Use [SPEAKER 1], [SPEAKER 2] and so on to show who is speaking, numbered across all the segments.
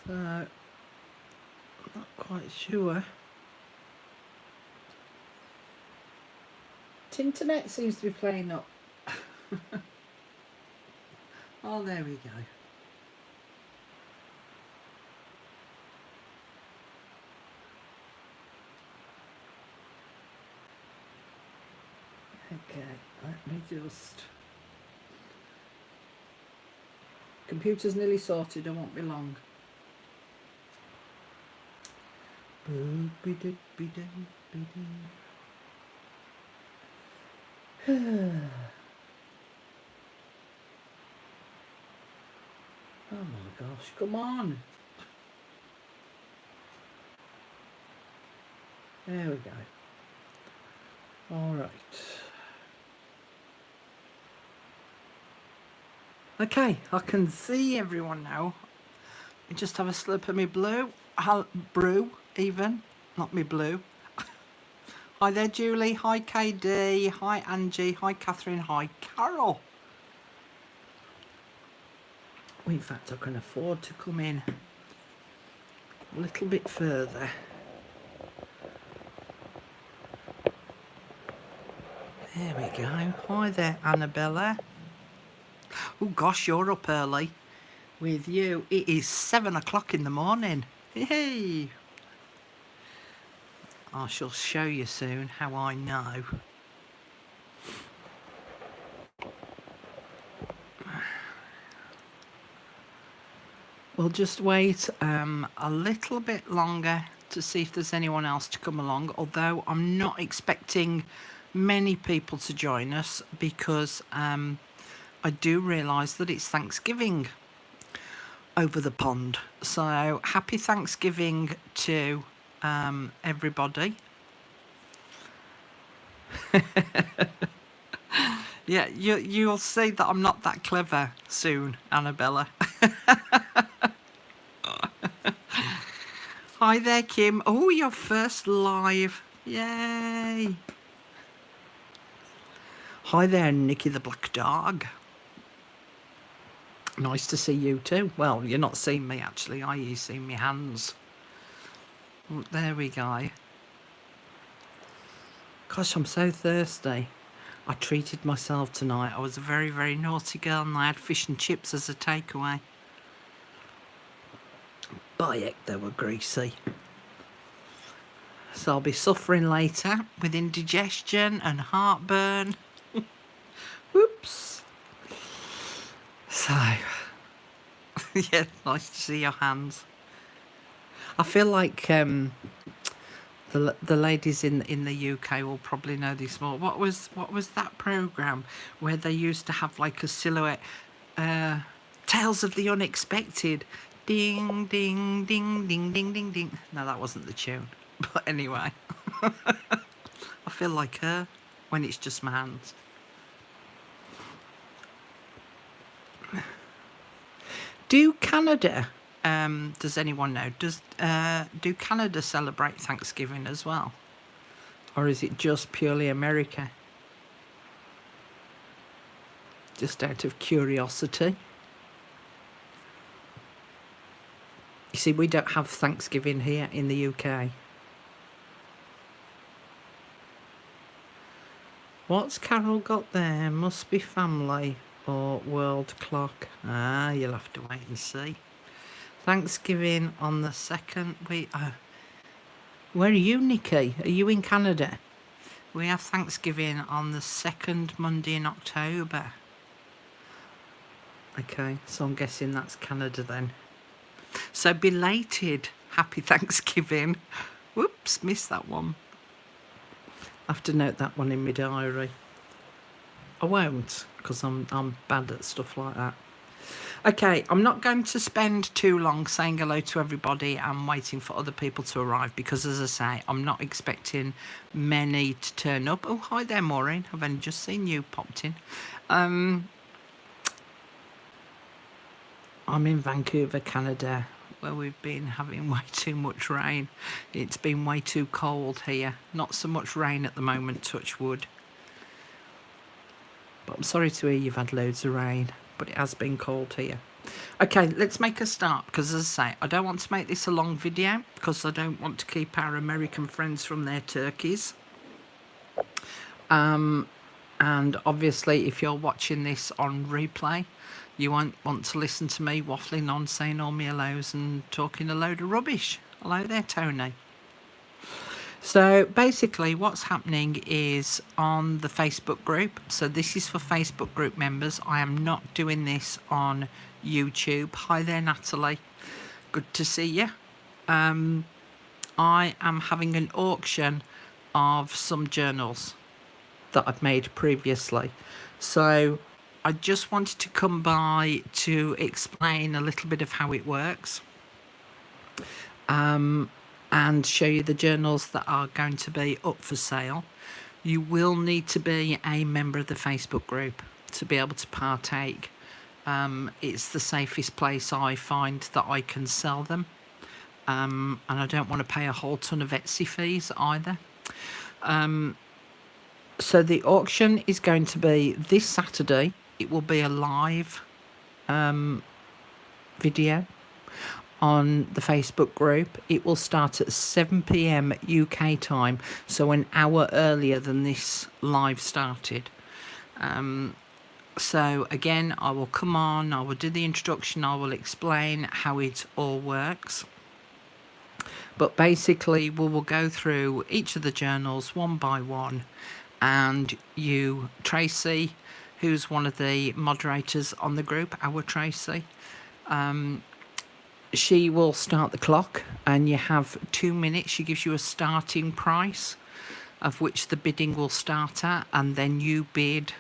[SPEAKER 1] So, not quite sure. Tinternet seems to be playing up. Oh, there we go. Okay, let me just... Computer's nearly sorted, I won't be long. Oh my gosh, come on. There we go. All right. Okay, I can see everyone now. I just have a slip of me brew even, not me blue. Hi there, Julie. Hi, KD. Hi, Angie. Hi, Catherine. Hi, Carol. In fact, I can afford to come in a little bit further. There we go. Hi there, Annabella. Oh gosh, you're up early. With you, it is 7 o'clock in the morning. Yay! I shall show you soon how I know. We'll just wait a little bit longer to see if there's anyone else to come along, although I'm not expecting many people to join us because I do realise that it's Thanksgiving over the pond. So happy Thanksgiving to everybody. Yeah, you'll see that I'm not that clever soon, Annabella. Hi there, Kim. Oh, your first live. Yay. Hi there, Nikki the Black Dog. Nice to see you too. Well, you're not seeing me actually, are you? Seeing me hands. There we go. Gosh, I'm so thirsty. I treated myself tonight. I was a very, very naughty girl and I had fish and chips as a takeaway. By heck, they were greasy. So I'll be suffering later with indigestion and heartburn. Whoops. So, yeah, nice to see your hands. I feel like the ladies in the UK will probably know this more. What was that programme where they used to have like a silhouette? Tales of the Unexpected. Ding, ding, ding, ding, ding, ding, ding. No, that wasn't the tune. But anyway, I feel like her when it's just my hands. Do Canada, does anyone know, do Canada celebrate Thanksgiving as well? Or is it just purely America? Just out of curiosity. You see, we don't have Thanksgiving here in the UK. What's Carol got there? Must be family or world clock. Ah, you'll have to wait and see. Thanksgiving on the second week. Where are you, Nikki? Are you in Canada? We have Thanksgiving on the second Monday in October. Okay, so I'm guessing that's Canada then. So belated happy Thanksgiving. Whoops, missed that one. I have to note that one in my diary. I won't, because I'm bad at stuff like that. Okay, I'm not going to spend too long saying hello to everybody and waiting for other people to arrive because, as I say, I'm not expecting many to turn up. Oh, hi there, Maureen. I've only just seen you popped in. I'm in Vancouver, Canada, where we've been having way too much rain. It's been way too cold here. Not so much rain at the moment, touch wood. But I'm sorry to hear you've had loads of rain, but it has been cold here. Okay, let's make a start, because as I say, I don't want to make this a long video because I don't want to keep our American friends from their turkeys. And obviously, if you're watching this on replay, you won't want to listen to me waffling on, saying all me hellos and talking a load of rubbish. Hello there, Tony. So basically what's happening is on the Facebook group, so this is for Facebook group members. I am not doing this on YouTube. Hi there, Natalie. Good to see you. I am having an auction of some journals that I've made previously. So I just wanted to come by to explain a little bit of how it works. And show you the journals that are going to be up for sale. You will need to be a member of the Facebook group to be able to partake. It's the safest place I find that I can sell them. And I don't want to pay a whole ton of Etsy fees either. So the auction is going to be this Saturday. It will be a live video on the Facebook group. It will start at 7 p.m. UK time, so an hour earlier than this live started. So again, I will come on, I will do the introduction, I will explain how it all works. But basically, we will go through each of the journals one by one, and you, Tracy, who's one of the moderators on the group, our Tracy, she will start the clock, and you have 2 minutes. She gives you a starting price of which the bidding will start at, and then you bid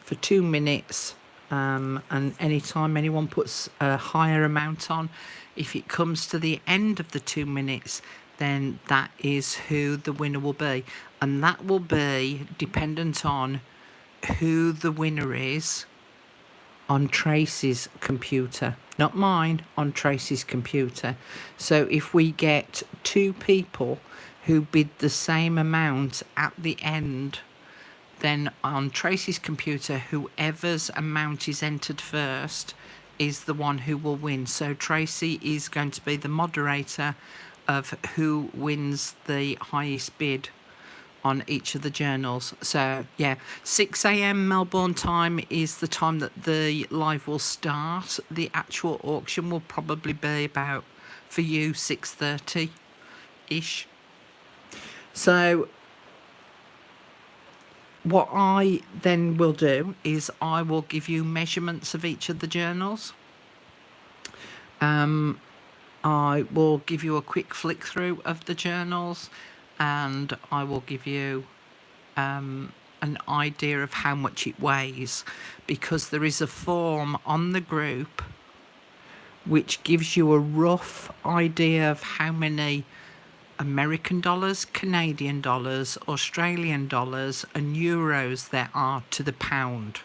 [SPEAKER 1] for 2 minutes. And anytime anyone puts a higher amount on, if it comes to the end of the 2 minutes, then that is who the winner will be. And that will be dependent on who the winner is on Tracy's computer, not mine, on Tracy's computer. So if we get 2 people who bid the same amount at the end, then on Tracy's computer, whoever's amount is entered first is the one who will win. So Tracy is going to be the moderator of who wins the highest bid on each of the journals. So yeah, 6 a.m. Melbourne time is the time that the live will start. The actual auction will probably be about, for you, 6:30 ish. So what I then will do is I will give you measurements of each of the journals. I will give you a quick flick through of the journals, and I will give you an idea of how much it weighs, because there is a form on the group which gives you a rough idea of how many American dollars, Canadian dollars, Australian dollars and euros there are to the pound,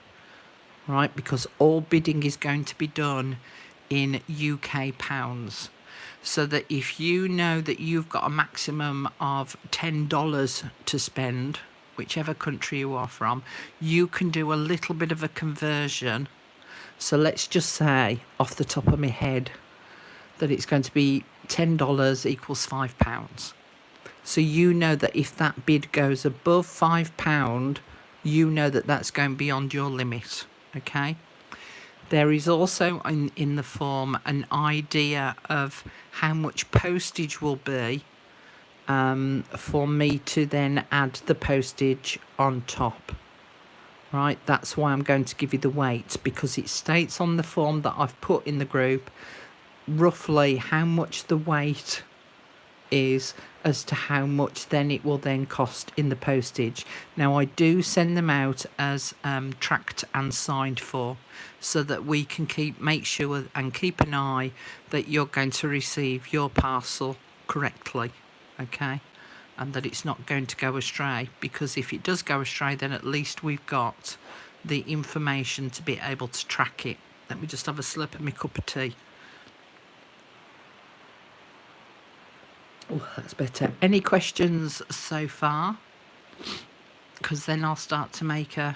[SPEAKER 1] right? Because all bidding is going to be done in UK pounds. So that if you know that you've got a maximum of $10 to spend, whichever country you are from, you can do a little bit of a conversion. So let's just say, off the top of my head, that it's going to be $10 equals £5. So you know that if that bid goes above £5, you know that that's going beyond your limit, okay? There is also in the form an idea of how much postage will be for me to then add the postage on top. Right, that's why I'm going to give you the weight, because it states on the form that I've put in the group roughly how much the weight is as to how much then it will then cost in the postage. Now I do send them out as tracked and signed for, so that we can make sure and keep an eye that you're going to receive your parcel correctly, okay, and that it's not going to go astray, because if it does go astray, then at least we've got the information to be able to track it. Let me just have a slurp of my cup of tea. Oh, that's better. Any questions so far? Because then I'll start to make a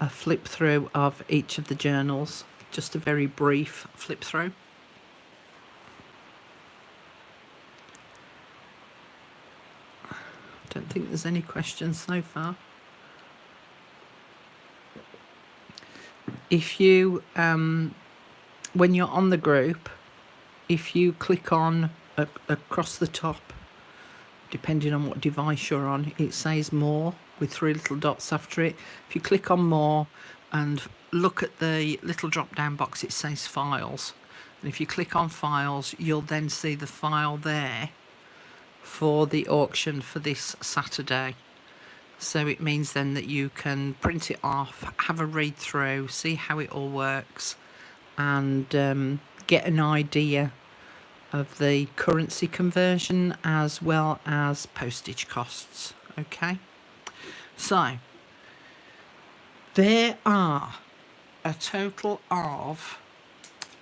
[SPEAKER 1] flip through of each of the journals just a very brief flip through. Don't think there's any questions so far. If you, when you're on the group, if you click on across the top, depending on what device you're on, it says more with 3 little dots after it. If you click on more and look at the little drop down box, it says files. And if you click on files, you'll then see the file there for the auction for this Saturday. So it means then that you can print it off, have a read through, see how it all works, and get an idea of the currency conversion as well as postage costs. Okay, so there are a total of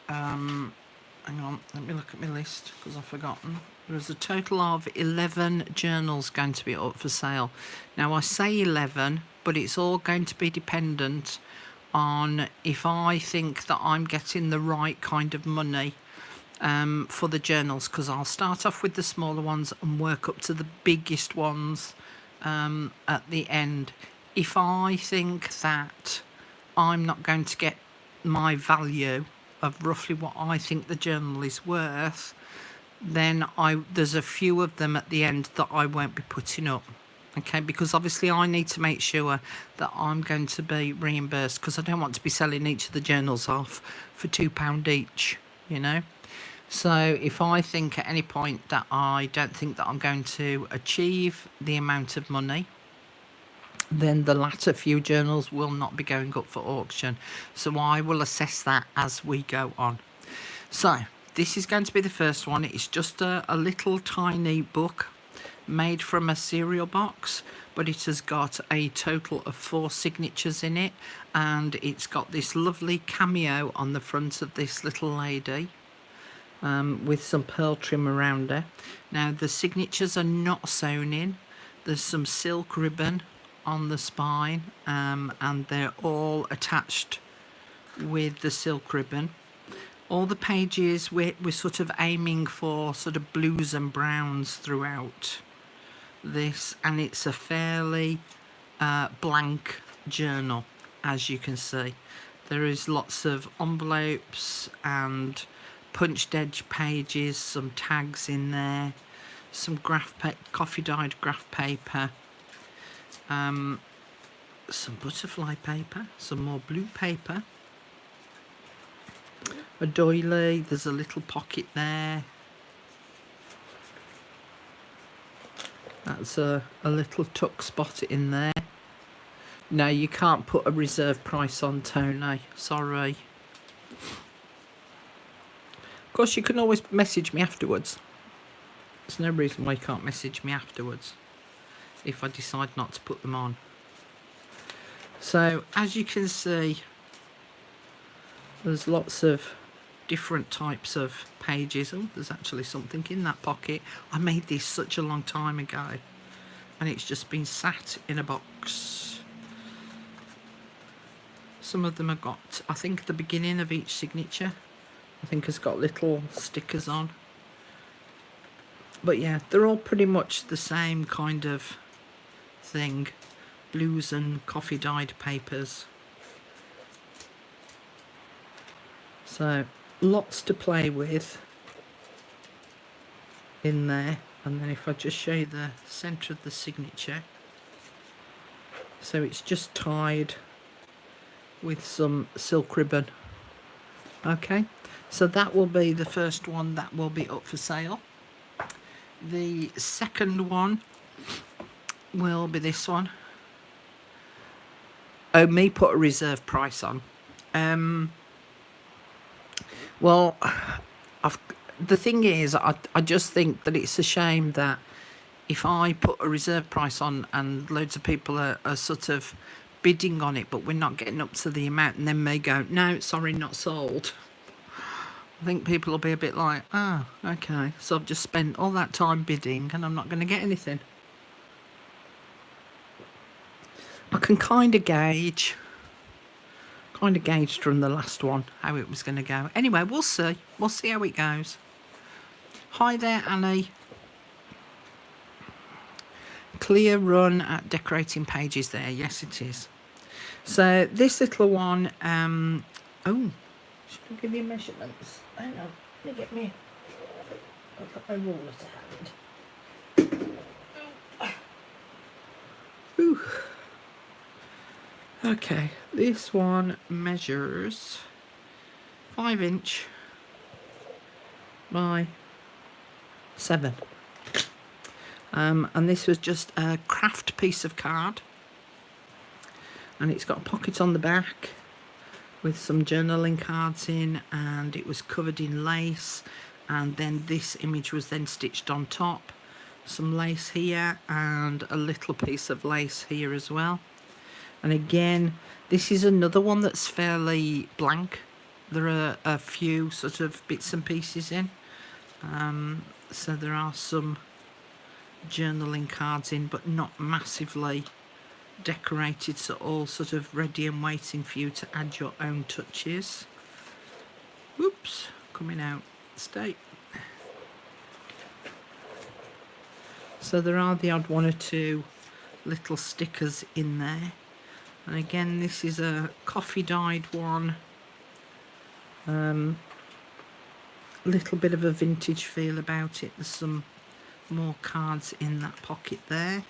[SPEAKER 1] hang on, let me look at my list because I've forgotten. There's a total of 11 journals going to be up for sale. Now I say 11, but it's all going to be dependent on if I think that I'm getting the right kind of money for the journals, because I'll start off with the smaller ones and work up to the biggest ones at the end. If I think that I'm not going to get my value of roughly what I think the journal is worth, then there's a few of them at the end that I won't be putting up. Okay, because obviously I need to make sure that I'm going to be reimbursed, because I don't want to be selling each of the journals off for £2 each, you know. So if I think at any point that I don't think that I'm going to achieve the amount of money, then the latter few journals will not be going up for auction. So I will assess that as we go on. So this is going to be the first one. It's just a little tiny book made from a cereal box, but it has got a total of 4 signatures in it, and it's got this lovely cameo on the front of this little lady with some pearl trim around her. Now the signatures are not sewn in. There's some silk ribbon on the spine, and they're all attached with the silk ribbon. All the pages we're sort of aiming for sort of blues and browns throughout this, and it's a fairly blank journal, as you can see. There is lots of envelopes and punched edge pages, some tags in there, some coffee dyed graph paper, some butterfly paper, some more blue paper, a doily, there's a little pocket there. That's a little tuck spot in there. No, you can't put a reserve price on, Tony. Sorry. Of course, you can always message me afterwards. There's no reason why you can't message me afterwards if I decide not to put them on. So, as you can see, there's lots of different types of pages. Oh, there's actually something in that pocket. I made this such a long time ago, and it's just been sat in a box. Some of them have got, I think the beginning of each signature, I think has got little stickers on. But yeah, they're all pretty much the same kind of thing. Blues and coffee dyed papers. So lots to play with in there. And then if I just show you the centre of the signature, so it's just tied with some silk ribbon. Okay, so that will be the first one that will be up for sale. The second one will be this one. Oh, me put a reserve price on. Well, the thing is, I just think that it's a shame that if I put a reserve price on and loads of people are sort of bidding on it, but we're not getting up to the amount, and then they go, no, sorry, not sold. I think people will be a bit like, oh, okay, so I've just spent all that time bidding and I'm not going to get anything. I can kind of gauge Kind of gauged from the last one how it was going to go. Anyway, we'll see. We'll see how it goes. Hi there, Annie. Clear run at decorating pages there. Yes, it is. So this little one, oh, should I give you measurements? Hang on, let me get me, I've got my ruler to hand. Ooh. Okay, this one measures 5 inch by 7. And this was just a craft piece of card. And it's got a pocket on the back with some journaling cards in, and it was covered in lace. And then this image was then stitched on top. Some lace here and a little piece of lace here as well. And again, this is another one that's fairly blank. There are a few sort of bits and pieces in. So there are some journaling cards in, but not massively decorated, so all sort of ready and waiting for you to add your own touches. Whoops, coming out. Stay. So there are the odd 1 or 2 little stickers in there. And again, this is a coffee dyed one. Little bit of a vintage feel about it. There's some more cards in that pocket there.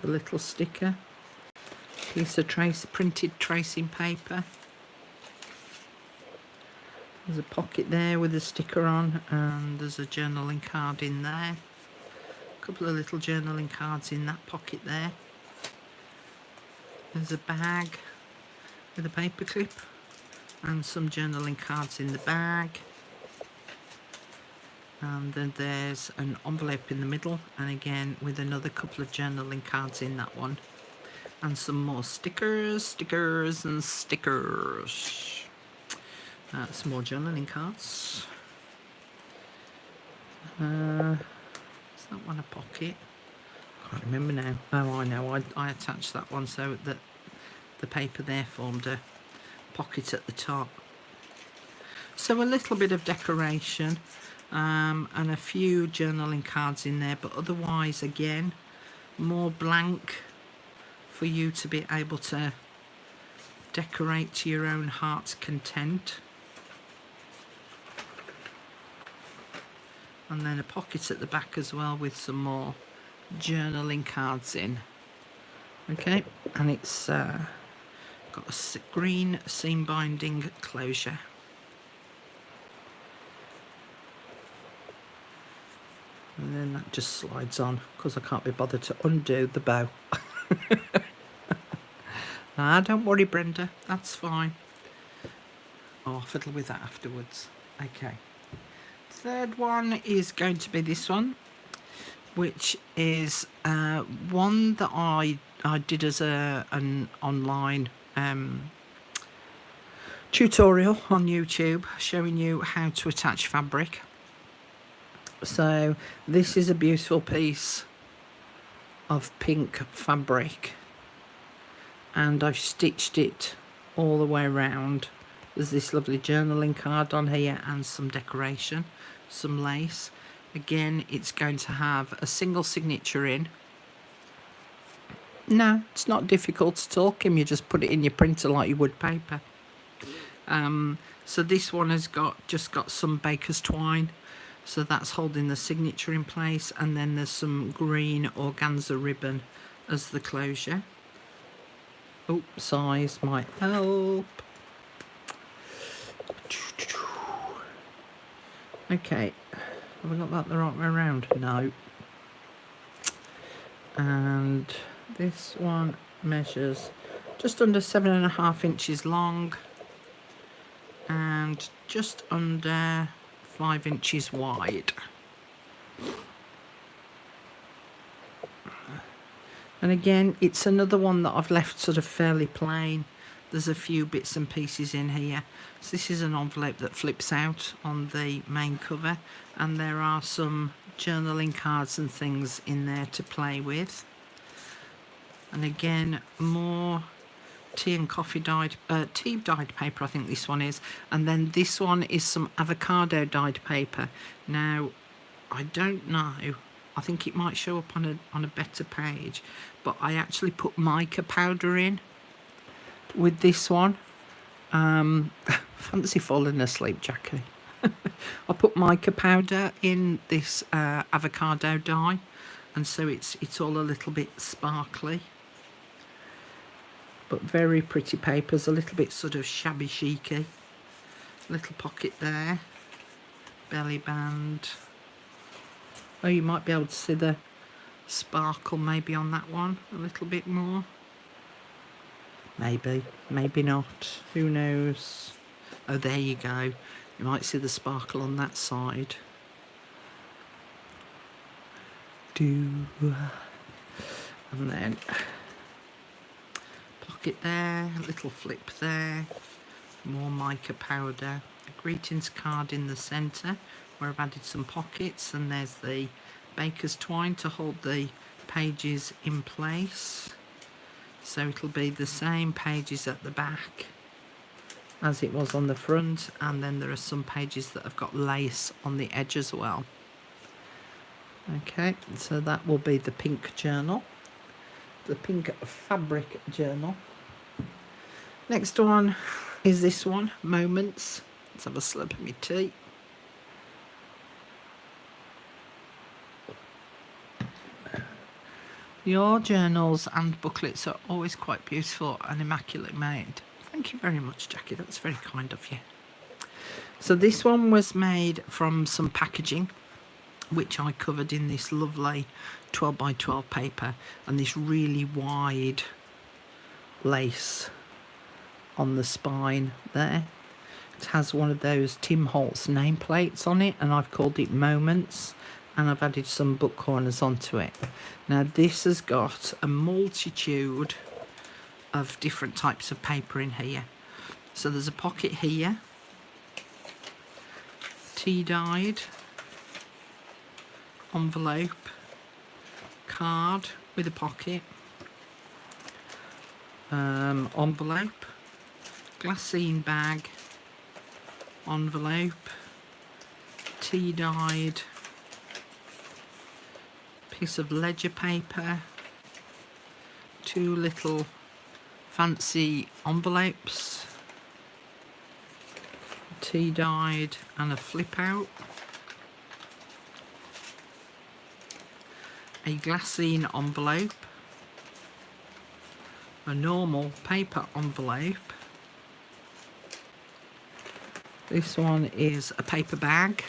[SPEAKER 1] The little sticker. Piece of printed tracing paper. There's a pocket there with a sticker on, and there's a journaling card in there. A couple of little journaling cards in that pocket there. There's a bag with a paper clip and some journaling cards in the bag. And then there's an envelope in the middle, and again with another couple of journaling cards in that one. And some more stickers, stickers and stickers. Some more journaling cards. Is that one a pocket? Can't remember now. Oh, I know. I attached that one so that the paper there formed a pocket at the top. So a little bit of decoration and a few journaling cards in there, but otherwise, again, more blank for you to be able to decorate to your own heart's content. And then a pocket at the back as well with some more journaling cards in. Okay, and it's got a green seam binding closure. And then that just slides on because I can't be bothered to undo the bow. Don't worry, Brenda, that's fine. I'll fiddle with that afterwards. Okay. Third one is going to be this one, which is one that I did as an online tutorial on YouTube showing you how to attach fabric. So this is a beautiful piece of pink fabric, and I've stitched it all the way around. There's this lovely journaling card on here and some decoration, some lace. Again, it's going to have a single signature in. No, it's not difficult at all, Kim. You just put it in your printer like you would paper. So this one has just got some baker's twine. So that's holding the signature in place. And then there's some green organza ribbon as the closure. Oh, size might help. Okay, have I got that the right way around? No. And this one measures just under 7.5 inches long and just under 5 inches wide. And again, it's another one that I've left sort of fairly plain. There's a few bits and pieces in here. So this is an envelope that flips out on the main cover, and there are some journaling cards and things in there to play with. And again, more tea and coffee dyed, tea dyed paper, I think this one is. And then this one is some avocado dyed paper. Now, I don't know, I think it might show up on a better page, but I actually put mica powder in with this one. Fancy falling asleep, Jackie. I put mica powder in this avocado dye, and so it's all a little bit sparkly, but very pretty papers, a little bit sort of shabby chicy. Little pocket there, belly band. Oh, you might be able to see the sparkle maybe on that one a little bit more. Maybe, maybe not, who knows. Oh, there you go. You might see the sparkle on that side. And then pocket there, a little flip there, more mica powder, a greetings card in the centre where I've added some pockets, and there's the baker's twine to hold the pages in place. So it'll be the same pages at the back as it was on the front, and then there are some pages that have got lace on the edge as well. Okay, so that will be the pink journal, the pink fabric journal. Next one is this one, Moments. Let's have a slurp of my tea. Your journals and booklets are always quite beautiful and immaculate made. Thank you very much, Jackie. That's very kind of you. So this one was made from some packaging, which I covered in this lovely 12 by 12 paper, and this really wide lace on the spine there. It has one of those Tim Holtz nameplates on it, and I've called it Moments, and I've added some book corners onto it. Now this has got a multitude of different types of paper in here. So there's a pocket here, tea dyed, envelope, card with a pocket, envelope, glassine bag, envelope, tea dyed, piece of ledger paper, two little fancy envelopes, tea dyed, and a flip out, a glassine envelope, a normal paper envelope. This one is a paper bag,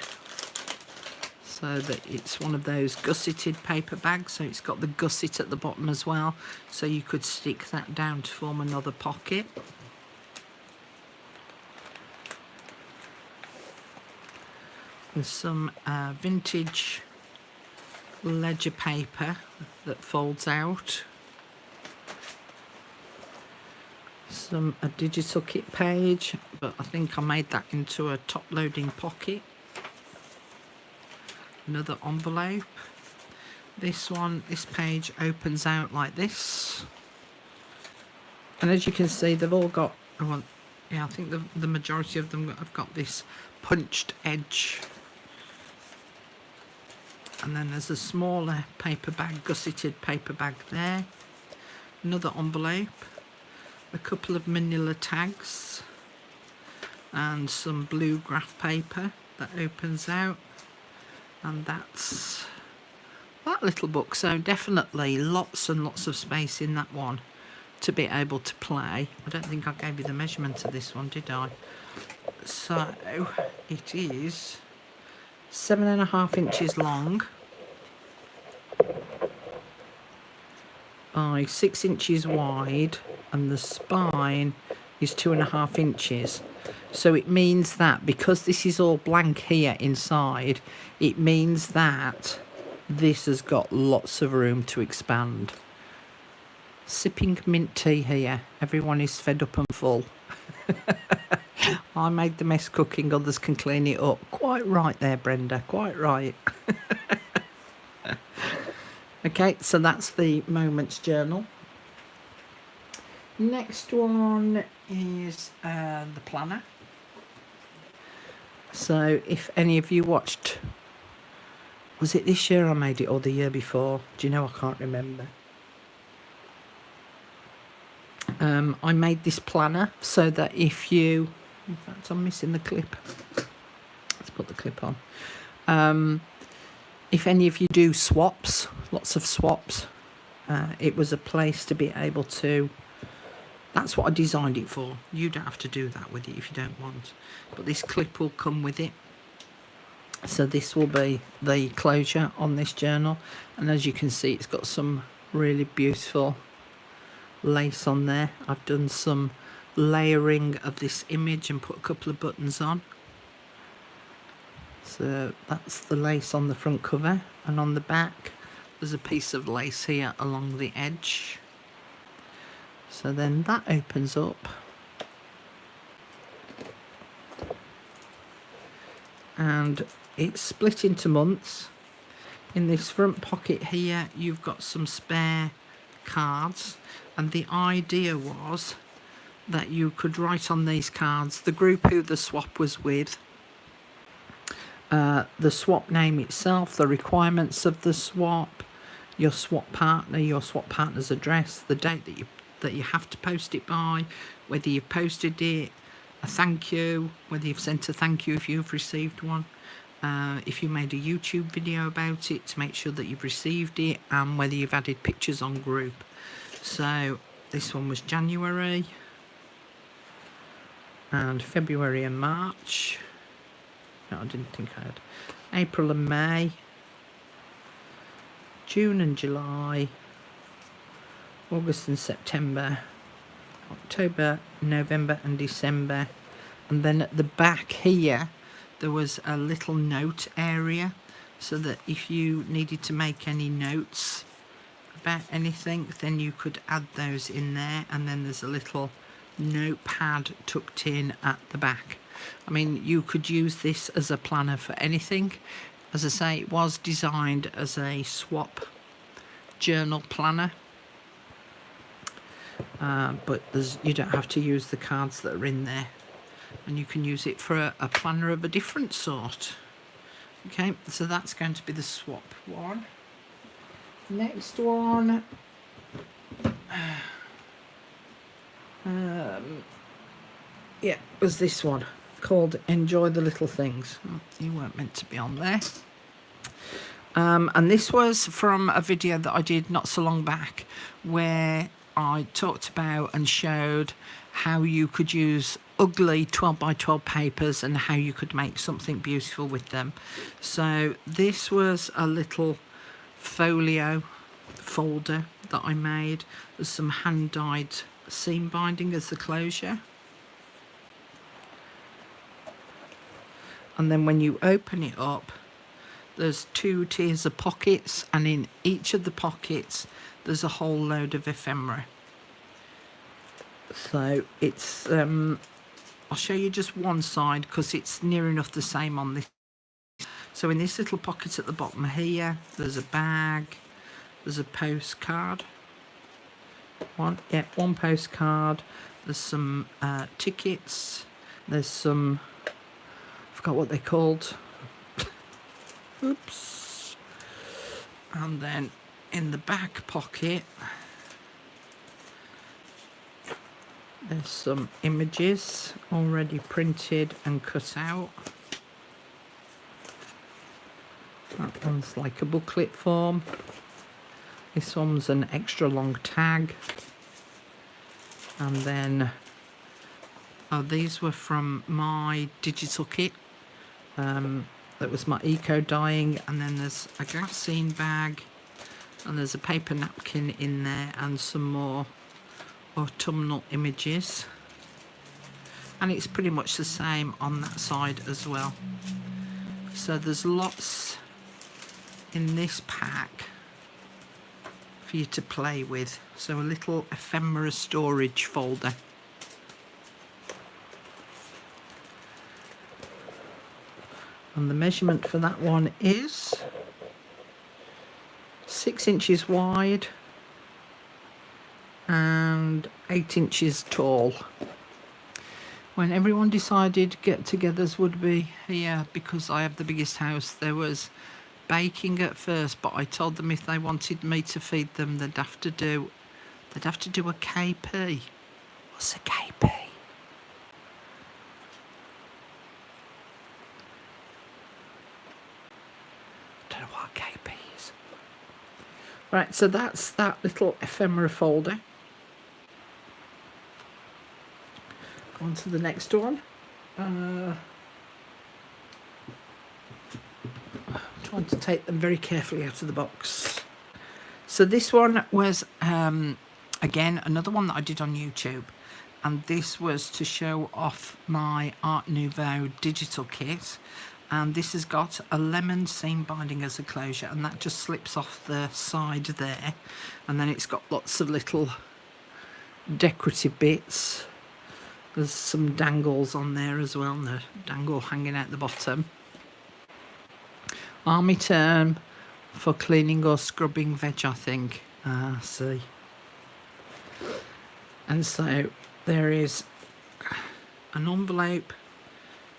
[SPEAKER 1] so that it's one of those gusseted paper bags, so it's got the gusset at the bottom as well, so you could stick that down to form another pocket. There's some vintage ledger paper that folds out, a digital kit page, but I think I made that into a top loading pocket. Another envelope. This page opens out like this, and as you can see, they've all got, well, yeah, I think the majority of them have got this punched edge. And then there's a smaller paper bag, gusseted paper bag there. Another envelope, a couple of manila tags, and some blue graph paper that opens out. And that's that little book. So definitely lots and lots of space in that one to be able to play. I don't think I gave you the measurement of this one, did I? So it is 7.5 inches long by 6 inches wide, and the spine is 2.5 inches. So it means that because this is all blank here inside, it means that this has got lots of room to expand. Sipping mint tea here. Everyone is fed up and full. I made the mess cooking, others can clean it up. Quite right there, Brenda, quite right. Okay, so that's the Moments Journal. Next one is the planner. So if any of you watched, was it this year I made it or the year before? Do you know? I can't remember. I made this planner so that if you, in fact I'm missing the clip, let's put the clip on. If any of you do swaps, lots of swaps, it was a place to be able to, that's what I designed it for. You don't have to do that with it if you don't want, but this clip will come with it. So this will be the closure on this journal, and as you can see it's got some really beautiful lace on there. I've done some layering of this image and put a couple of buttons on. So that's the lace on the front cover, and on the back there's a piece of lace here along the edge. So then that opens up, and it's split into months. In this front pocket here you've got some spare cards, and the idea was that you could write on these cards the group who the swap was with, the swap name itself, the requirements of the swap, your swap partner, your swap partner's address, the date that you have to post it by, whether you've posted it, a thank you, whether you've sent a thank you if you've received one, if you made a YouTube video about it to make sure that you've received it, and whether you've added pictures on group. So this one was January and February and March. No, I didn't think I had. April and May, June and July, August and September, October, November and December. And then at the back here there was a little note area, so that if you needed to make any notes about anything then you could add those in there. And then there's a little notepad tucked in at the back. I mean, you could use this as a planner for anything. As I say, it was designed as a swap journal planner, but you don't have to use the cards that are in there, and you can use it for a planner of a different sort. Okay, so that's going to be the swap one. Next one, yeah, was this one called Enjoy the Little Things. You weren't meant to be on there. And this was from a video that I did not so long back, where I talked about and showed how you could use ugly 12 by 12 papers and how you could make something beautiful with them. So this was a little folio folder that I made. There's some hand dyed seam binding as the closure, and then when you open it up there's 2 tiers of pockets, and in each of the pockets there's a whole load of ephemera. So it's I'll show you just one side because it's near enough the same on this. So in this little pocket at the bottom here there's a bag, there's a postcard, one postcard, there's some tickets, there's some, I forgot what they're called, oops, and then in the back pocket there's some images already printed and cut out. That one's like a booklet form. This one's an extra long tag. And then, these were from my digital kit. That was my eco dyeing. And then there's a glassine bag. And there's a paper napkin in there and some more autumnal images. And it's pretty much the same on that side as well. So there's lots in this pack for you to play with. So a little ephemera storage folder. And the measurement for that one is 6 inches wide and 8 inches tall. When everyone decided get-togethers would be here, because I have the biggest house, there was baking at first, but I told them if they wanted me to feed them, they'd have to do a KP. What's a KP? Don't know what a KP is. Right, so that's that little ephemera folder. On to the next one. Trying to take them very carefully out of the box. So this one was again another one that I did on YouTube, and this was to show off my Art Nouveau digital kit, and this has got a lemon seam binding as a closure, and that just slips off the side there, and then it's got lots of little decorative bits. There's some dangles on there as well, and a dangle hanging out the bottom. Army term for cleaning or scrubbing veg, I think. See. And so there is an envelope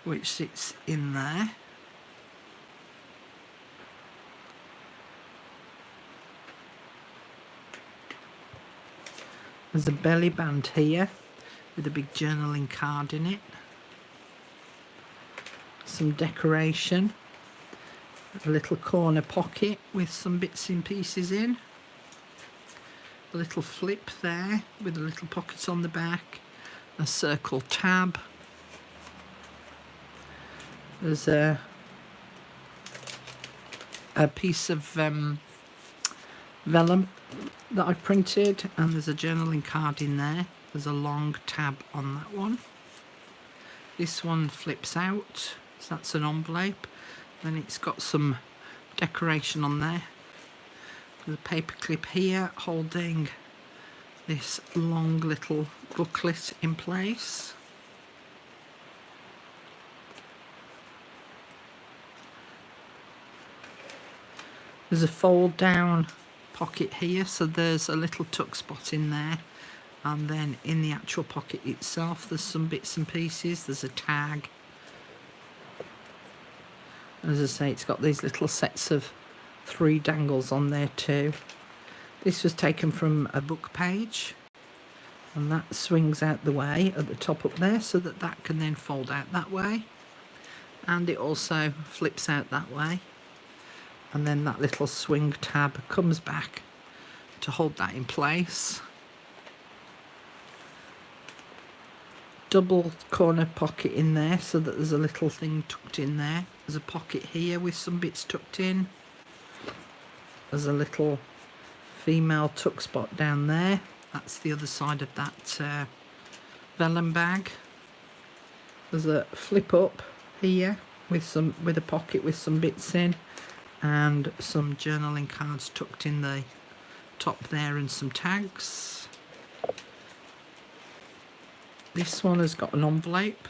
[SPEAKER 1] which sits in there. There's a belly band here with a big journaling card in it. Some decoration. A little corner pocket with some bits and pieces in. A little flip there with a little pocket on the back. A circle tab. There's a piece of vellum that I printed, and there's a journaling card in there. There's a long tab on that one. This one flips out, so that's an envelope. Then it's got some decoration on there. There's a paper clip here holding this long little booklet in place. There's a fold down pocket here, so there's a little tuck spot in there, and then in the actual pocket itself there's some bits and pieces. There's a tag. As I say, it's got these little sets of 3 dangles on there too. This was taken from a book page, and that swings out the way at the top up there, so that that can then fold out that way, and it also flips out that way, and then that little swing tab comes back to hold that in place. Double corner pocket in there, so that there's a little thing tucked in there. There's a pocket here with some bits tucked in. There's a little female tuck spot down there. That's the other side of that vellum bag. There's a flip up here with a pocket with some bits in, and some journaling cards tucked in the top there, and some tags. This one has got an envelope,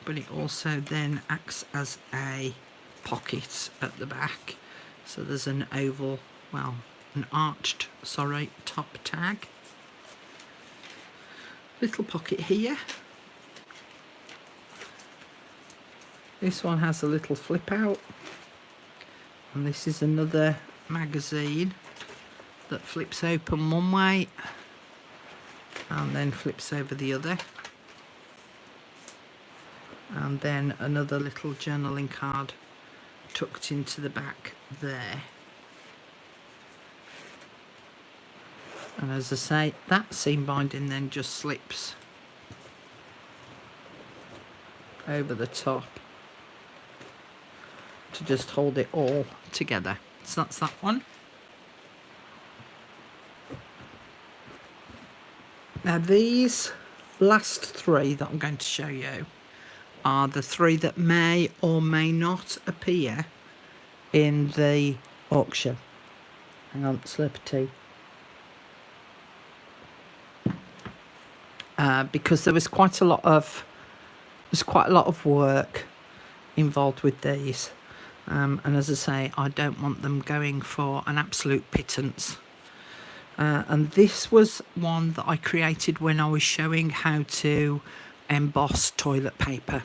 [SPEAKER 1] but it also then acts as a pocket at the back. So there's an oval, well, an arched, sorry, top tag. Little pocket here. This one has a little flip out. And this is another magazine that flips open one way and then flips over the other. And then another little journaling card tucked into the back there. And as I say, that seam binding then just slips over the top to just hold it all together. So that's that one. Now these last 3 that I'm going to show you are the 3 that may or may not appear in the auction. Hang on, slurp of tea. Because there was quite a lot of work involved with these. And as I say, I don't want them going for an absolute pittance. And this was one that I created when I was showing how to emboss toilet paper.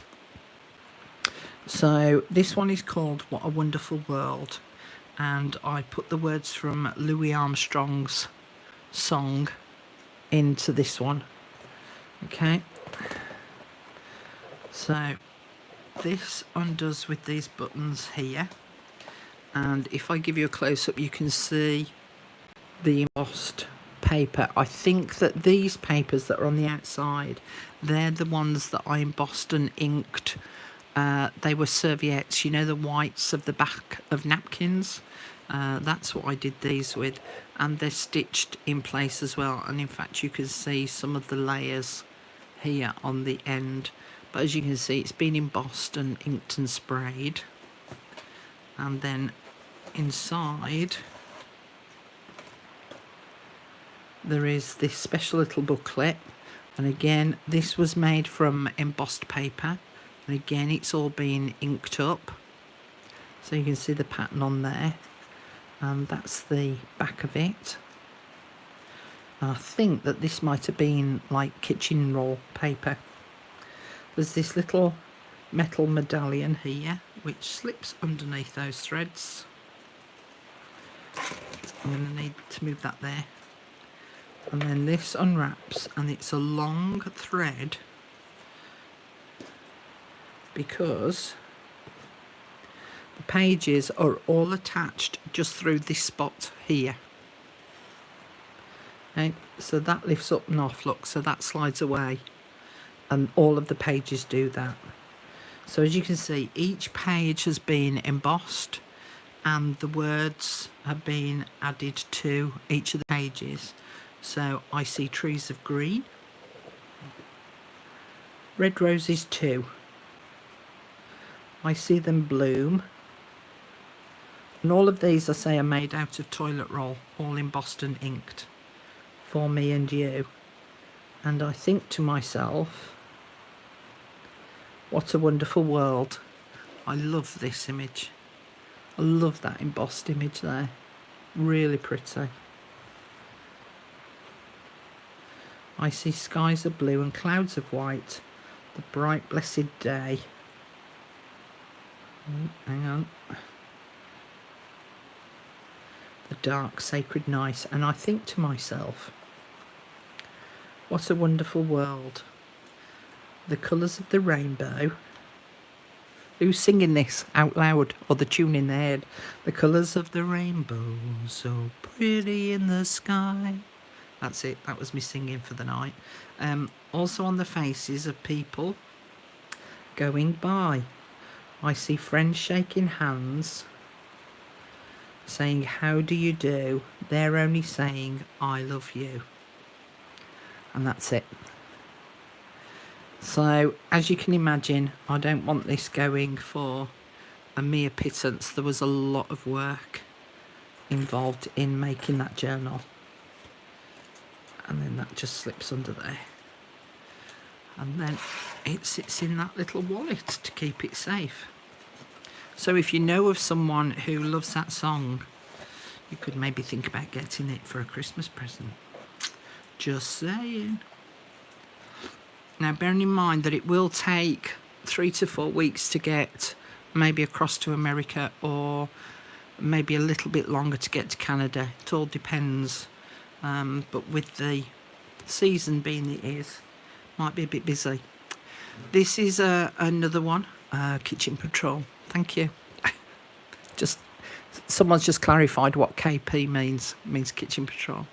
[SPEAKER 1] So this one is called What a Wonderful World, and I put the words from Louis Armstrong's song into this one. Okay, so this undoes with these buttons here, and if I give you a close-up you can see the embossed paper. I think that these papers that are on the outside, they're the ones that I embossed and inked. They were serviettes, you know, the whites of the back of napkins. That's what I did these with, and they're stitched in place as well, and in fact you can see some of the layers here on the end, but as you can see it's been embossed and inked and sprayed. And then inside there is this special little booklet, and again this was made from embossed paper, and again it's all been inked up, so you can see the pattern on there, and that's the back of it. I think that this might have been like kitchen roll paper. There's this little metal medallion here which slips underneath those threads. I'm going to need to move that there. And then this unwraps, and it's a long thread because the pages are all attached just through this spot here. Okay, so that lifts up and off, look, so that slides away, and all of the pages do that. So as you can see, each page has been embossed and the words have been added to each of the pages. So I see trees of green, red roses too, I see them bloom, and all of these I say are made out of toilet roll, all embossed and inked for me and you. And I think to myself, what a wonderful world. I love this image. I love that embossed image there, really pretty. I see skies of blue and clouds of white, the bright blessed day. Hang on. The dark sacred night, and I think to myself, what a wonderful world. The colours of the rainbow. Who's singing this out loud, or the tune in their head? The colours of the rainbow, so pretty in the sky. That's it, that was me singing for the night. Also on the faces of people going by, I see friends shaking hands, saying how do you do. They're only saying I love you. And that's it. So as you can imagine, I don't want this going for a mere pittance. There was a lot of work involved in making that journal. And then that just slips under there, and then it sits in that little wallet to keep it safe. So if you know of someone who loves that song, you could maybe think about getting it for a Christmas present. Just saying. Now bearing in mind that it will take 3 to 4 weeks to get maybe across to America, or maybe a little bit longer to get to Canada. It all depends. But with the season being it is, might be a bit busy. This is another one, Kitchen Patrol. Thank you. Just someone's just clarified what KP means. It means Kitchen Patrol.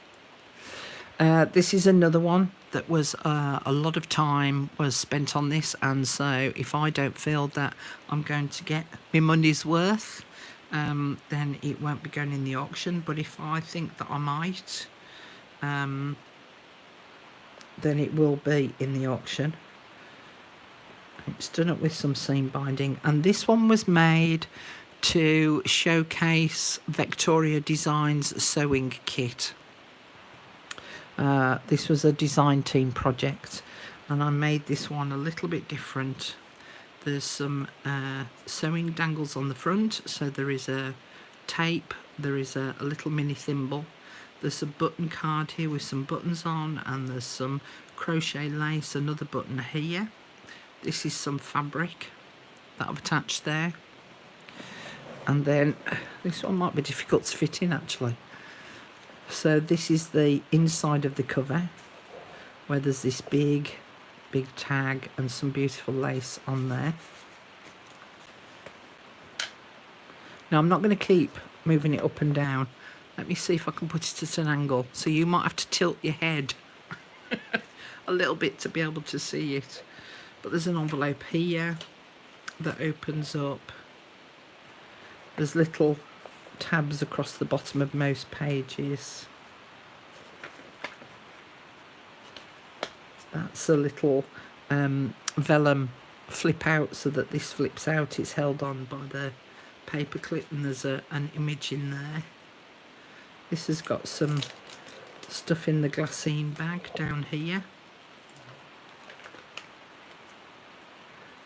[SPEAKER 1] This is another one that was a lot of time was spent on this, and so if I don't feel that I'm going to get my money's worth, then it won't be going in the auction. But if I think that I might, then it will be in the auction. It's done up with some seam binding, and this one was made to showcase Victoria Designs sewing kit. This was a design team project, and I made this one a little bit different There's some sewing dangles on the front, so there is a tape, there is a little mini thimble, there's a button card here with some buttons on, and there's some crochet lace, another button here. This is some fabric that I've attached there. And then this one might be difficult to fit in actually. So this is the inside of the cover, where there's this big tag and some beautiful lace on there. Now I'm not going to keep moving it up and down. Let me see if I can put it at an angle. So you might have to tilt your head a little bit to be able to see it. But there's an envelope here that opens up. There's little tabs across the bottom of most pages. That's a little vellum flip out, so that this flips out. It's held on by the paper clip, and there's an image in there. This has got some stuff in the glassine bag down here.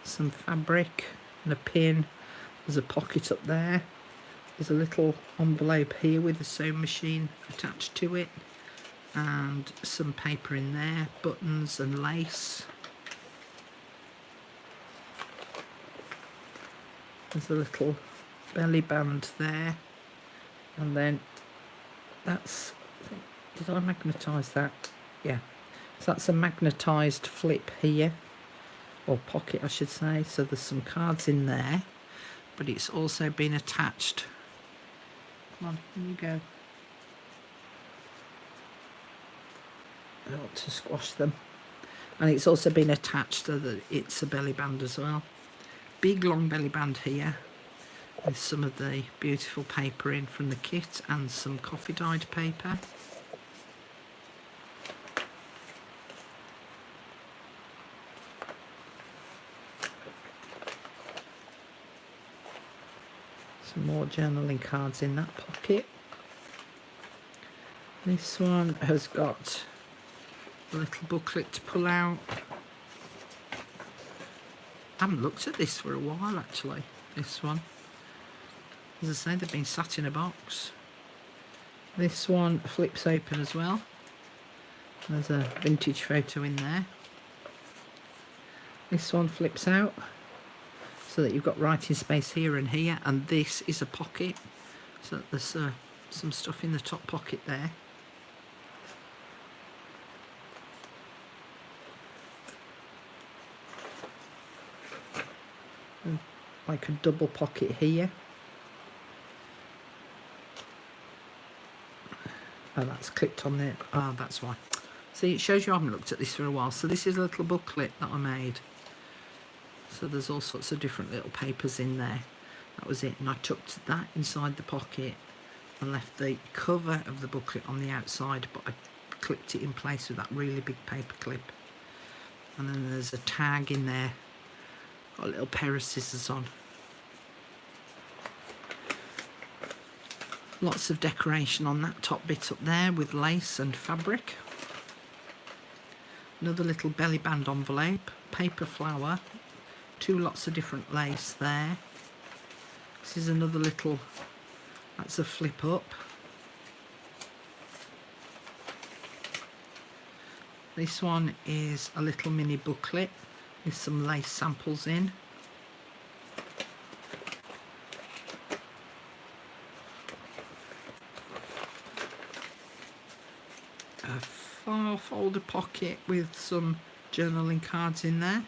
[SPEAKER 1] Some fabric and a pin. There's a pocket up there. There's a little envelope here with a sewing machine attached to it, and some paper in there, buttons and lace. There's a little belly band there, and then that's, did I magnetise that? Yeah, so that's a magnetised flip here, or pocket I should say. So there's some cards in there, but it's also been attached. Come on, in you go. I ought to squash them. And it's also been attached so that it's a belly band as well. Big long belly band here with some of the beautiful paper in from the kit, and some coffee dyed paper. Some more journaling cards in that pocket. This one has got a little booklet to pull out. I haven't looked at this for a while actually, this one. As I say, they've been sat in a box. This one flips open as well. There's a vintage photo in there. This one flips out so that you've got writing space here and here, and this is a pocket, so that there's some stuff in the top pocket there. And like a double pocket here. Oh, that's clipped on there. Ah, that's why. See, it shows you I haven't looked at this for a while. So this is a little booklet that I made. So there's all sorts of different little papers in there. That was it. And I tucked that inside the pocket and left the cover of the booklet on the outside, but I clipped it in place with that really big paper clip. And then there's a tag in there. Got a little pair of scissors on. Lots of decoration on that top bit up there with lace and fabric. Another little belly band envelope, paper flower, two lots of different lace there. This is another little, that's a flip up. This one is a little mini booklet with some lace samples in. A file folder pocket with some journaling cards in there.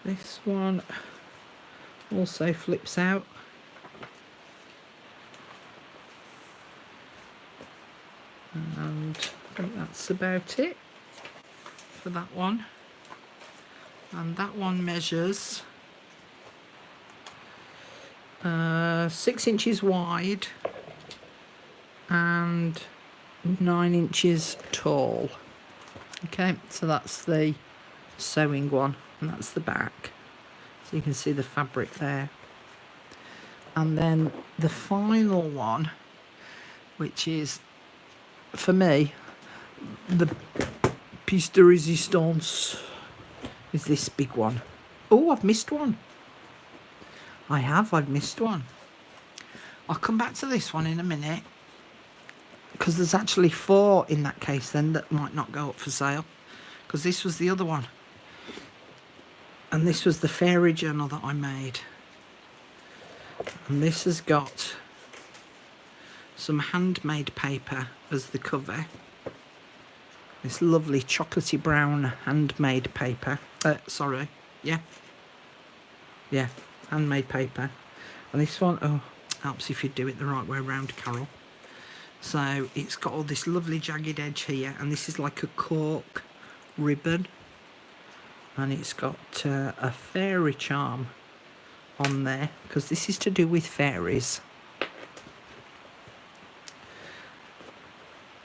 [SPEAKER 1] This one also flips out. And I think that's about it for that one. And that one measures 6 inches wide and 9 inches tall. Okay, so that's the sewing one, and that's the back, so you can see the fabric there. And then the final one, which is for me the piece de resistance, is this big one. Oh, I've missed one. I've missed one. I'll come back to this one in a minute, because there's actually 4 in that case then that might not go up for sale, because this was the other one. And this was the fairy journal that I made. And this has got some handmade paper as the cover. This lovely chocolatey brown handmade paper. Yeah, handmade paper. And this one, oh, helps if you do it the right way around, Carol. So it's got all this lovely jagged edge here, and this is like a cork ribbon. And it's got a fairy charm on there, because this is to do with fairies.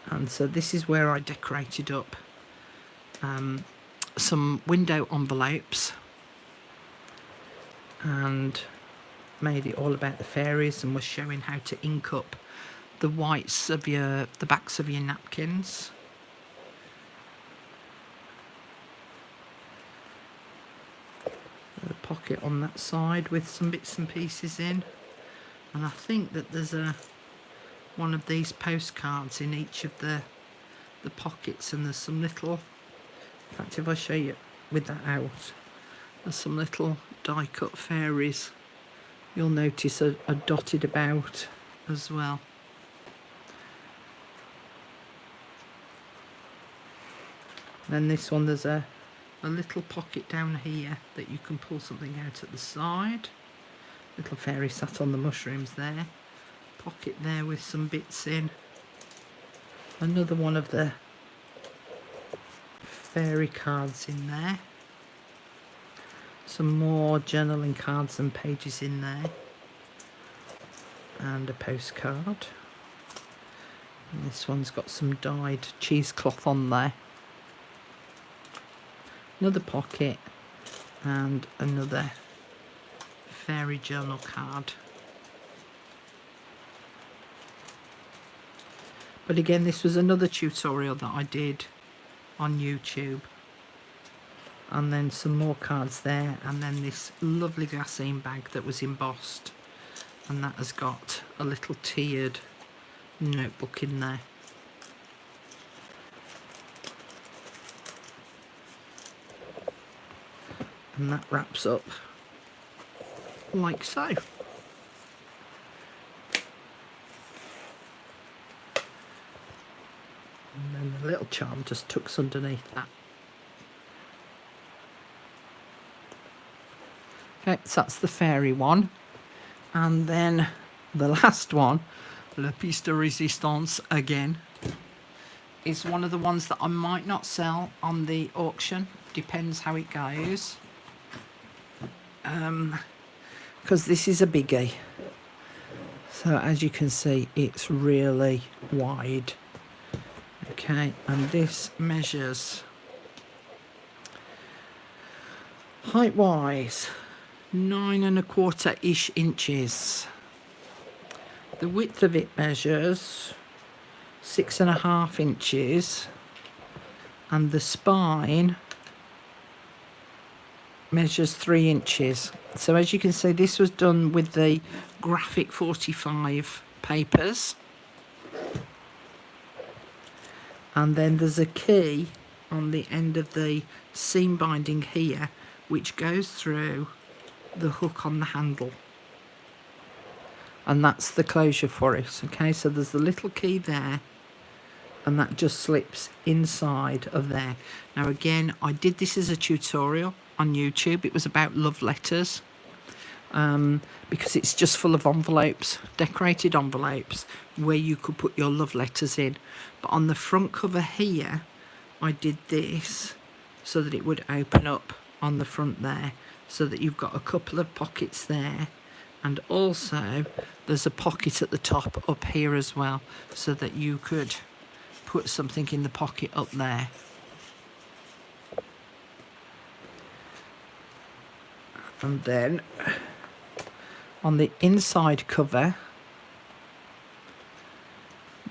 [SPEAKER 1] And so this is where I decorated up some window envelopes and made it all about the fairies, and was showing how to ink up the whites of the backs of your napkins. A pocket on that side with some bits and pieces in, and I think that there's one of these postcards in each of the pockets, and there's some little, in fact if I show you with that out, there's some little die cut fairies you'll notice are dotted about as well. Then this one, there's a little pocket down here that you can pull something out at the side. Little fairy sat on the mushrooms there. Pocket there with some bits in. Another one of the fairy cards in there. Some more journaling cards and pages in there. And a postcard. And this one's got some dyed cheesecloth on there. Another pocket and another fairy journal card. But again, this was another tutorial that I did on YouTube. And then some more cards there, and then this lovely glassine bag that was embossed, and that has got a little tiered notebook in there. And that wraps up like so. And then the little charm just tucks underneath that. Okay, so that's the fairy one. And then the last one, Le Piece de Resistance again, is one of the ones that I might not sell on the auction. Depends how it goes. Because this is a biggie. So as you can see, it's really wide. Okay, and this measures height wise 9 1/4-ish inches. The width of it measures 6.5 inches, and the spine measures 3 inches. So as you can see, this was done with the graphic 45 papers. And then there's a key on the end of the seam binding here, which goes through the hook on the handle. And that's the closure for it. Okay, so there's the little key there, and that just slips inside of there. Now again, I did this as a tutorial on YouTube. It was about love letters, because it's just full of envelopes, decorated envelopes, where you could put your love letters in. But on the front cover here, I did this so that it would open up on the front there, so that you've got a couple of pockets there, and also there's a pocket at the top up here as well, so that you could put something in the pocket up there. And then on the inside cover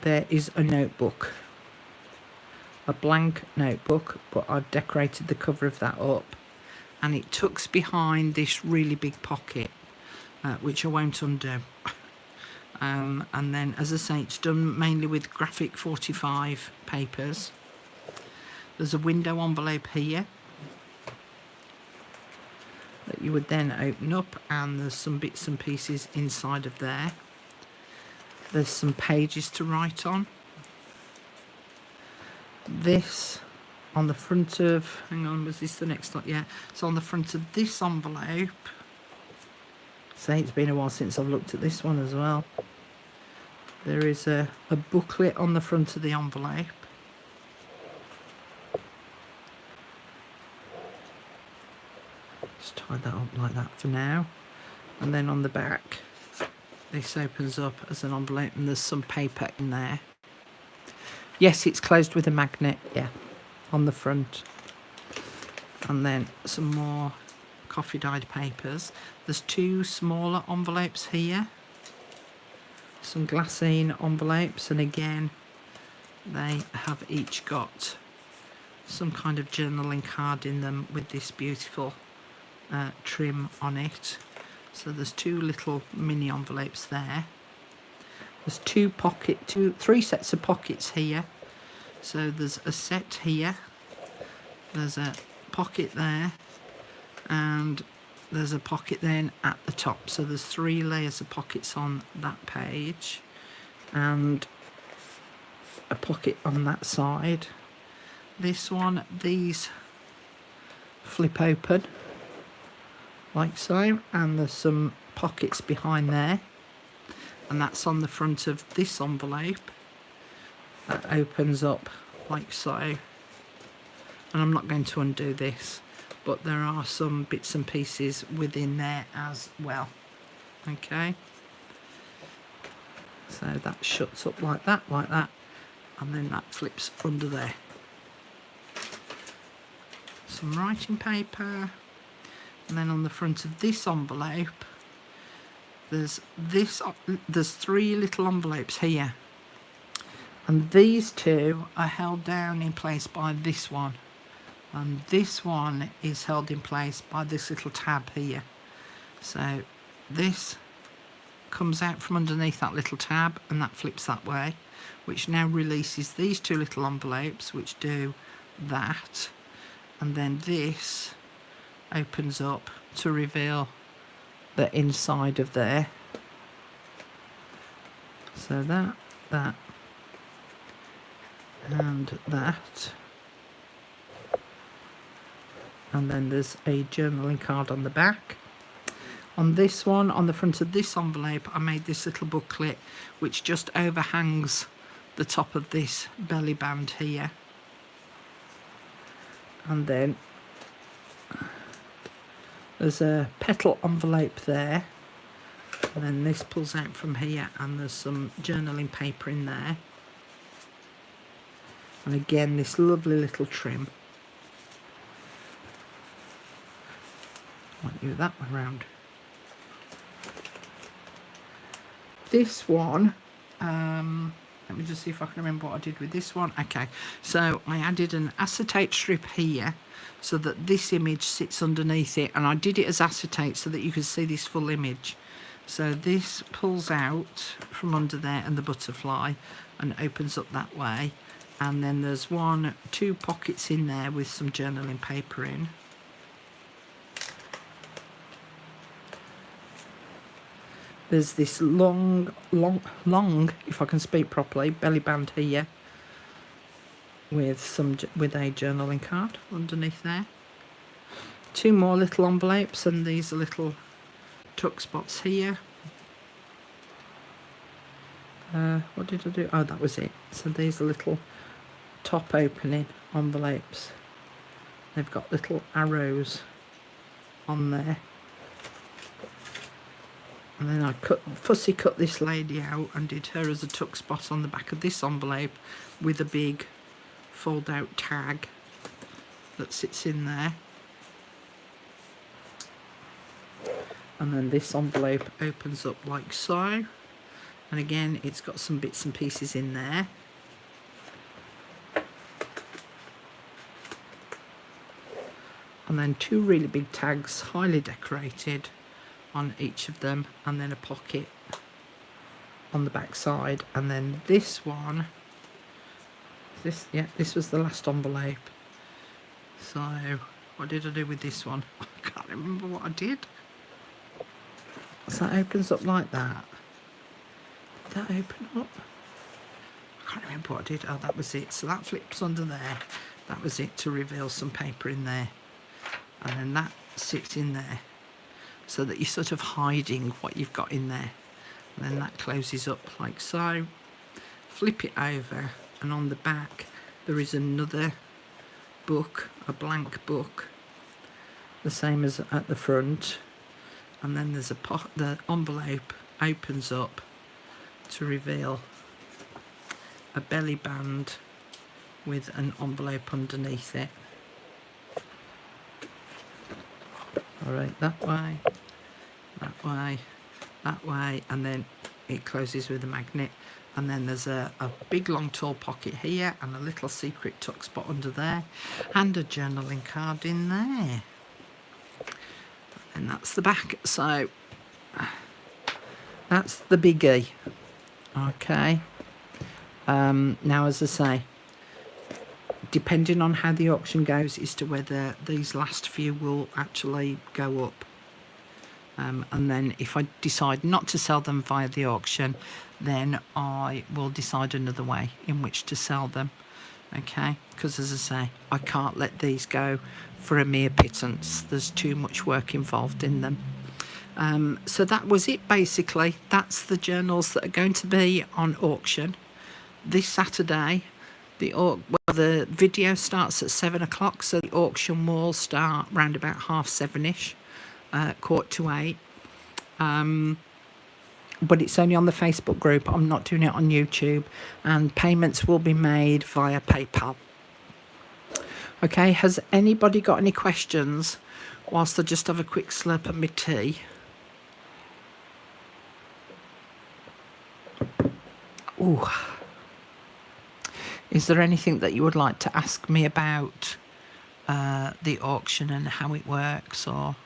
[SPEAKER 1] there is a notebook, a blank notebook, but I've decorated the cover of that up, and it tucks behind this really big pocket, which I won't undo. And then, as I say, it's done mainly with graphic 45 papers. There's a window envelope here that you would then open up, and there's some bits and pieces inside of there. There's some pages to write on. This on the front of, hang on, was this the next one? Yeah, so on the front of this envelope, say it's been a while since I've looked at this one as well. There is a booklet on the front of the envelope. Just tie that up like that for now. And then on the back, this opens up as an envelope, and there's some paper in there. Yes, it's closed with a magnet, yeah, on the front. And then some more coffee dyed papers. There's two smaller envelopes here. Some glassine envelopes, and again, they have each got some kind of journaling card in them with this beautiful trim on it. So there's two little mini envelopes there. There's three sets of pockets here. So there's a set here, there's a pocket there, and there's a pocket then at the top. So there's 3 layers of pockets on that page, and a pocket on that side. This one, these flip open like so, and there's some pockets behind there, and that's on the front of this envelope. That opens up like so, and I'm not going to undo this, but there are some bits and pieces within there as well. Okay, so that shuts up like that, and then that flips under there. Some writing paper, and then on the front of this envelope, there's 3 little envelopes here, and these 2 are held down in place by this one, and this one is held in place by this little tab here. So this comes out from underneath that little tab, and that flips that way, which now releases these 2 little envelopes, which do that, and then this opens up to reveal the inside of there. So that, and that, and then there's a journaling card on the back. On this one, on the front of this envelope, I made this little booklet which just overhangs the top of this belly band here, and then there's a petal envelope there, and then this pulls out from here, and there's some journaling paper in there, and again this lovely little trim. Might do that one round. This one, let me just see if I can remember what I did with this one. Okay, so I added an acetate strip here so that this image sits underneath it, and I did it as acetate so that you can see this full image. So this pulls out from under there, and the butterfly, and opens up that way, and then there's 2 pockets in there with some journaling paper in. There's this long, if I can speak properly, belly band here with a journaling card underneath there. 2 more little envelopes, and these are little tuck spots here. What did I do? Oh, that was it. So these are little top opening envelopes. They've got little arrows on there. And then I fussy cut this lady out and did her as a tuck spot on the back of this envelope with a big fold out tag that sits in there. And then this envelope opens up like so, and again it's got some bits and pieces in there. and then 2 really big tags, highly decorated on each of them, and then a pocket on the back side. And then this one, this was the last envelope. So what did I do with this one? I can't remember what I did. So that opens up like that. Did that open up? I can't remember what I did. Oh, that was it. So that flips under there. That was it, to reveal some paper in there. And then that sits in there, so that you're sort of hiding what you've got in there. And then that closes up like so. Flip it over, and on the back there is another book, a blank book, the same as at the front. And then there's the envelope opens up to reveal a belly band with an envelope underneath it. All right, that way, that way, that way, and then it closes with a magnet. And then there's a big long tall pocket here, and a little secret tuck spot under there, and a journaling card in there. And that's the back. So that's the biggie. Okay. Now, as I say, depending on how the auction goes as to whether these last few will actually go up. And then if I decide not to sell them via the auction, then I will decide another way in which to sell them. Okay, because as I say, I can't let these go for a mere pittance. There's too much work involved in them. So that was it basically. That's the journals that are going to be on auction this Saturday. The video starts at 7 o'clock, so the auction will start round about 7:30ish, 7:45. But it's only on the Facebook group. I'm not doing it on YouTube, and payments will be made via PayPal. Okay, has anybody got any questions whilst I just have a quick slurp of my tea? Ooh. Is there anything that you would like to ask me about the auction and how it works, or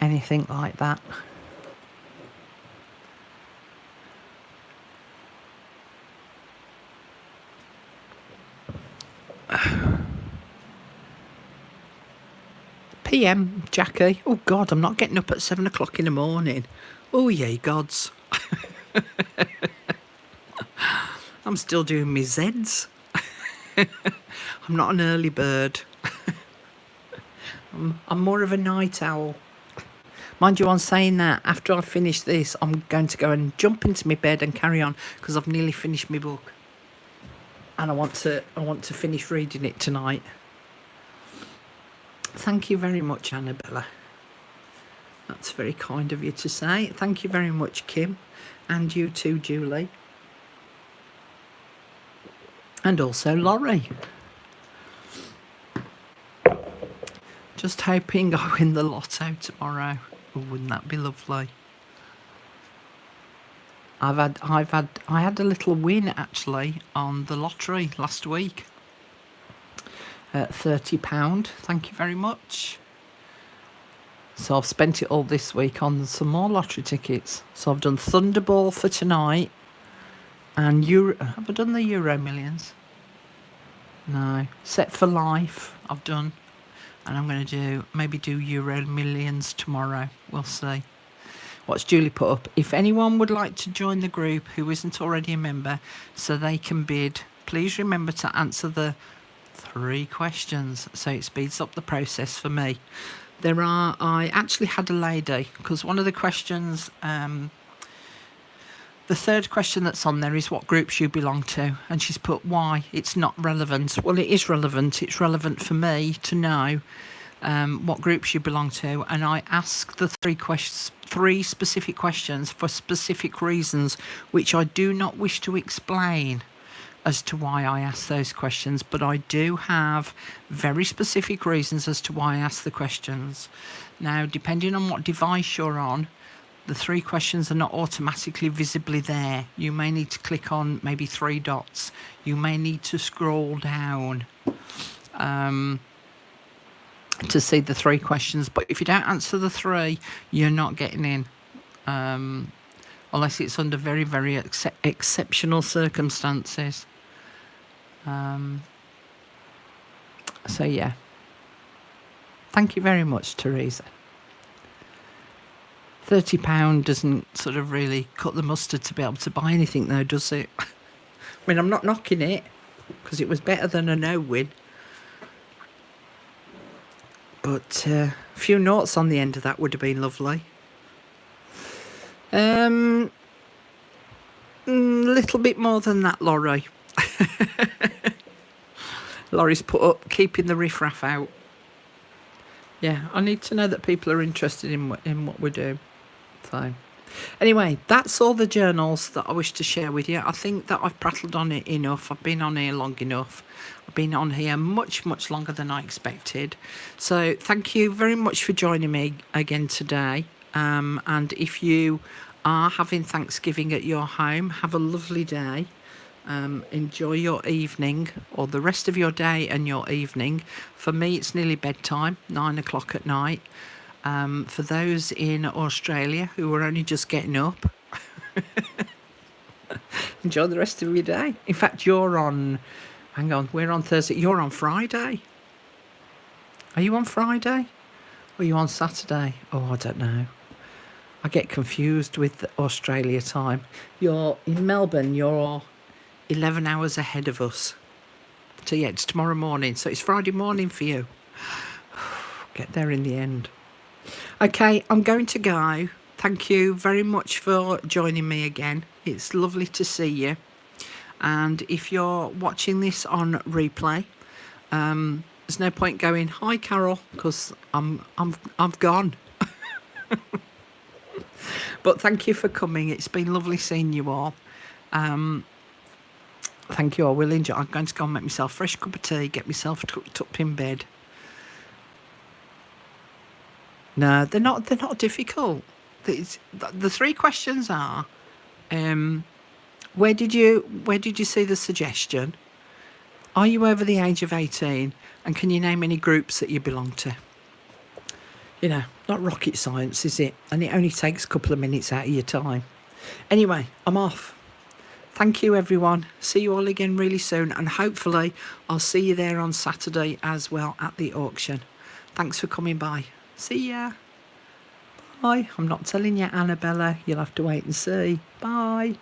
[SPEAKER 1] anything like that? PM, Jackie. Oh God, I'm not getting up at 7 o'clock in the morning. Oh yay gods. I'm still doing my Zeds. I'm not an early bird. I'm more of a night owl. Mind you, on saying that, after I finish this, I'm going to go and jump into my bed and carry on, because I've nearly finished my book, and I want to finish reading it tonight. Thank you very much, Annabella. That's very kind of you to say. Thank you very much, Kim, and you too, Julie, and also Laurie. Just hoping I win the lotto tomorrow. Oh, wouldn't that be lovely? I had a little win actually on the lottery last week. £30. Thank you very much. So I've spent it all this week on some more lottery tickets. So I've done Thunderball for tonight, and have I done the Euro Millions? No. Set for Life I've done, and I'm going to maybe do Euro Millions tomorrow. We'll see. What's Julie put up? If anyone would like to join the group who isn't already a member, so they can bid, please remember to answer the 3 questions, so it speeds up the process for me. I actually had a lady, because one of the questions, the 3rd question that's on there is what groups you belong to, and she's put why it's not relevant. Well, it is relevant. It's relevant for me to know what groups you belong to, and I ask the 3 specific questions for specific reasons, which I do not wish to explain as to why I ask those questions, but I do have very specific reasons as to why I ask the questions. Now, depending on what device you're on, the 3 questions are not automatically visibly there. You may need to click on maybe 3 dots. You may need to scroll down. to see the 3 questions. But if you don't answer the 3, you're not getting in. Unless it's under very, very exceptional circumstances. So, yeah. Thank you very much, Teresa. £30 doesn't sort of really cut the mustard to be able to buy anything, though, does it? I mean, I'm not knocking it, because it was better than a no win. But a few noughts on the end of that would have been lovely. Little bit more than that, Laurie. Laurie's put up keeping the riffraff out. Yeah, I need to know that people are interested in what we do. So, anyway, that's all the journals that I wish to share with you. I think that I've prattled on it enough. I've been on here long enough. I've been on here much, much longer than I expected. So, thank you very much for joining me again today. And if you are having Thanksgiving at your home, have a lovely day. Enjoy your evening, or the rest of your day and your evening. For me, it's nearly bedtime, 9 o'clock at night. For those in Australia who are only just getting up, enjoy the rest of your day. In fact, you're on, hang on, we're on Thursday. You're on Friday. Are you on Friday? Or are you on Saturday? Oh, I don't know. I get confused with Australia time. You're in Melbourne, you're 11 hours ahead of us. So yeah, it's tomorrow morning. So it's Friday morning for you. Get there in the end. Okay, I'm going to go. Thank you very much for joining me again. It's lovely to see you. And if you're watching this on replay, there's no point going, "Hi, Carol," because I'm gone. But thank you for coming. It's been lovely seeing you all. Thank you. I will enjoy. I'm going to go and make myself a fresh cup of tea, get myself tucked up in bed. No, they're not difficult. The 3 questions are, where did you see the suggestion? Are you over the age of 18? And can you name any groups that you belong to? You know, not rocket science, is it? And it only takes a couple of minutes out of your time. Anyway, I'm off. Thank you, everyone. See you all again really soon. And hopefully I'll see you there on Saturday as well at the auction. Thanks for coming by. See ya. Bye. I'm not telling you, Annabella. You'll have to wait and see. Bye.